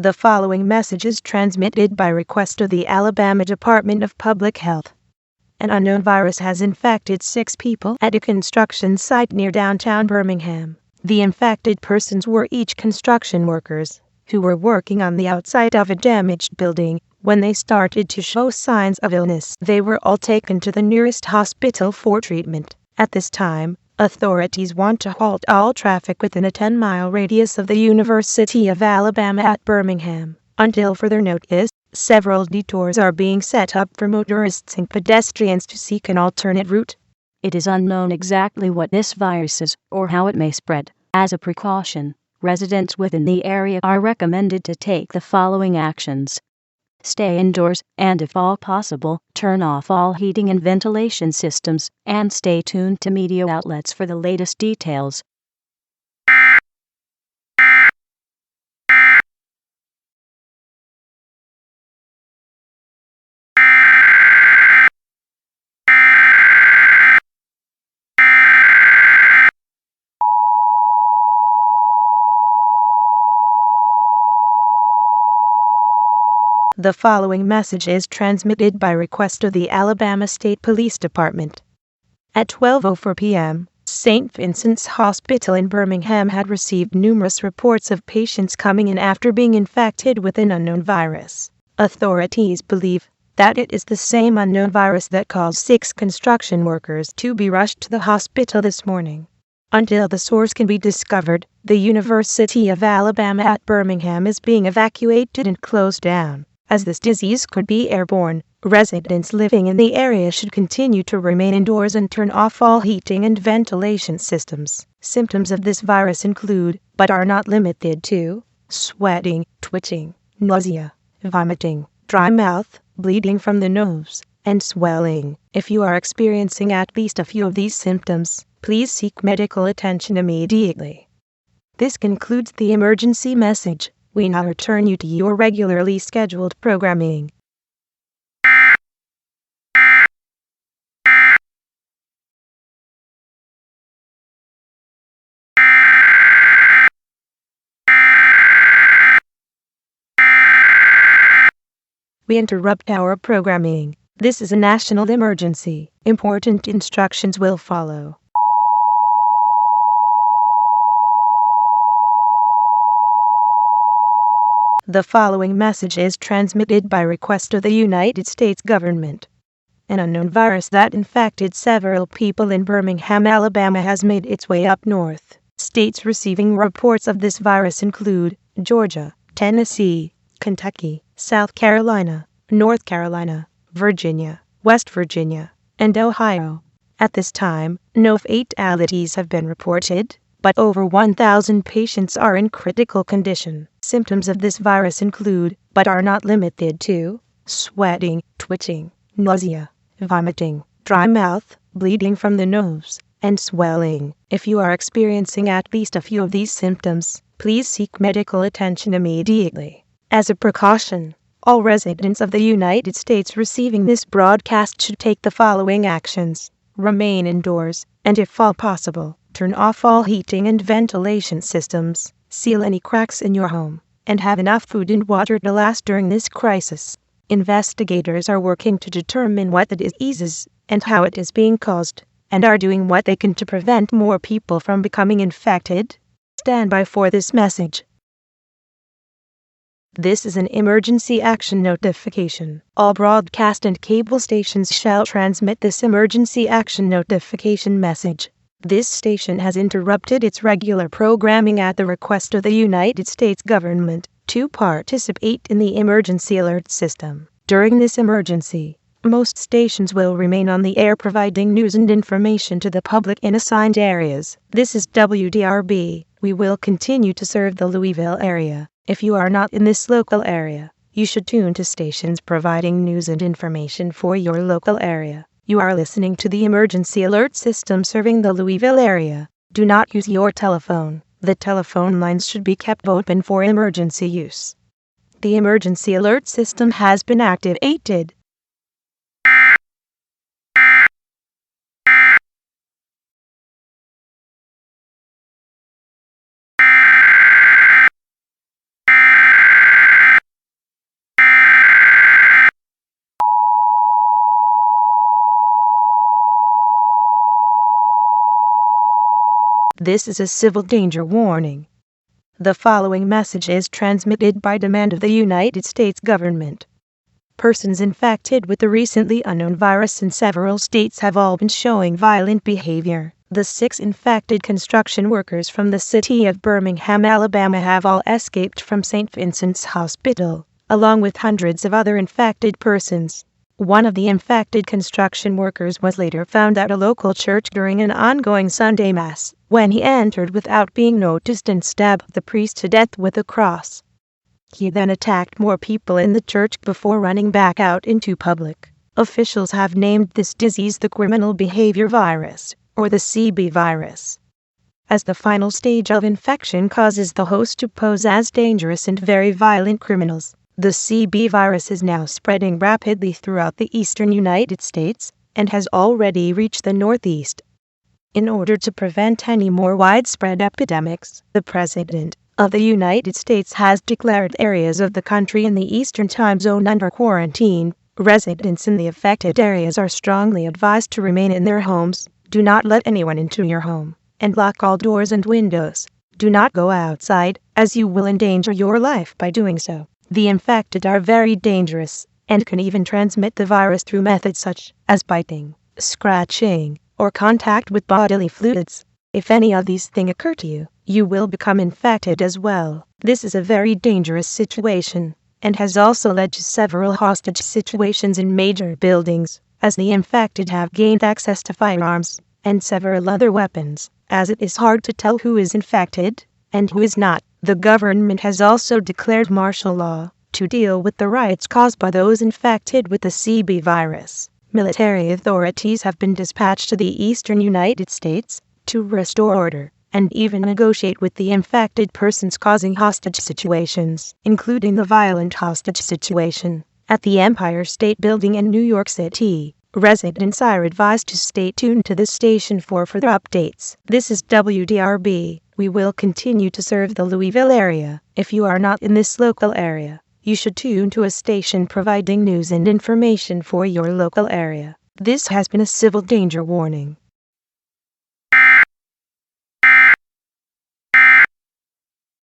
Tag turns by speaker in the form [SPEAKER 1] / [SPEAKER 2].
[SPEAKER 1] The following message is transmitted by request of the Alabama Department of Public Health. An unknown virus has infected 6 people at a construction site near downtown Birmingham. The infected persons were each construction workers who were working on the outside of a damaged building. When they started to show signs of illness, they were all taken to the nearest hospital for treatment. At this time, authorities want to halt all traffic within a 10-mile radius of the University of Alabama at Birmingham. Until further notice, several detours are being set up for motorists and pedestrians to seek an alternate route.
[SPEAKER 2] It is unknown exactly what this virus is or how it may spread. As a precaution, residents within the area are recommended to take the following actions. Stay indoors, and if all possible, turn off all heating and ventilation systems, and stay tuned to media outlets for the latest details.
[SPEAKER 1] The following message is transmitted by request of the Alabama State Police Department. At 12:04 p.m., St. Vincent's Hospital in Birmingham had received numerous reports of patients coming in after being infected with an unknown virus. Authorities believe that it is the same unknown virus that caused 6 construction workers to be rushed to the hospital this morning. Until the source can be discovered, the University of Alabama at Birmingham is being evacuated and closed down. As this disease could be airborne, residents living in the area should continue to remain indoors and turn off all heating and ventilation systems. Symptoms of this virus include, but are not limited to, sweating, twitching, nausea, vomiting, dry mouth, bleeding from the nose, and swelling. If you are experiencing at least a few of these symptoms, please seek medical attention immediately. This concludes the emergency message. We now return you to your regularly scheduled programming. We interrupt our programming. This is a national emergency. Important instructions will follow. The following message is transmitted by request of the United States government. An unknown virus that infected several people in Birmingham, Alabama has made its way up north. States receiving reports of this virus include Georgia, Tennessee, Kentucky, South Carolina, North Carolina, Virginia, West Virginia, and Ohio. At this time, no fatalities have been reported, but over 1,000 patients are in critical condition. Symptoms of this virus include, but are not limited to, sweating, twitching, nausea, vomiting, dry mouth, bleeding from the nose, and swelling. If you are experiencing at least a few of these symptoms, please seek medical attention immediately. As a precaution, all residents of the United States receiving this broadcast should take the following actions. Remain indoors, and if all possible, turn off all heating and ventilation systems, seal any cracks in your home, and have enough food and water to last during this crisis. Investigators are working to determine what the disease is and how it is being caused, and are doing what they can to prevent more people from becoming infected. Stand by for this message. This is an emergency action notification. All broadcast and cable stations shall transmit this emergency action notification message. This station has interrupted its regular programming at the request of the United States government to participate in the emergency alert system. During this emergency, most stations will remain on the air providing news and information to the public in assigned areas. This is WDRB. We will continue to serve the Louisville area. If you are not in this local area, you should tune to stations providing news and information for your local area. You are listening to the emergency alert system serving the Louisville area. Do not use your telephone. The telephone lines should be kept open for emergency use. The emergency alert system has been activated. This is a civil danger warning. The following message is transmitted by demand of the United States government. Persons infected with the recently unknown virus in several states have all been showing violent behavior. The 6 infected construction workers from the city of Birmingham, Alabama have all escaped from St. Vincent's Hospital, along with hundreds of other infected persons. One of the infected construction workers was later found at a local church during an ongoing Sunday Mass, when he entered without being noticed and stabbed the priest to death with a cross. He then attacked more people in the church before running back out into public. Officials have named this disease the criminal behavior virus, or the CB virus, as the final stage of infection causes the host to pose as dangerous and very violent criminals. The CB virus is now spreading rapidly throughout the eastern United States, and has already reached the Northeast. In order to prevent any more widespread epidemics, the President of the United States has declared areas of the country in the Eastern Time Zone under quarantine. Residents in the affected areas are strongly advised to remain in their homes. Do not let anyone into your home, and lock all doors and windows. Do not go outside, as you will endanger your life by doing so. The infected are very dangerous, and can even transmit the virus through methods such as biting, scratching, or contact with bodily fluids. If any of these things occur to you, you will become infected as well. This is a very dangerous situation, and has also led to several hostage situations in major buildings, as the infected have gained access to firearms and several other weapons. As it is hard to tell who is infected and who is not, the government has also declared martial law to deal with the riots caused by those infected with the CB virus. Military authorities have been dispatched to the eastern United States to restore order and even negotiate with the infected persons causing hostage situations, including the violent hostage situation at the Empire State Building in New York City. Residents are advised to stay tuned to this station for further updates. This is WDRB. We will continue to serve the Louisville area. If you are not in this local area, you should tune to a station providing news and information for your local area. This has been a civil danger warning.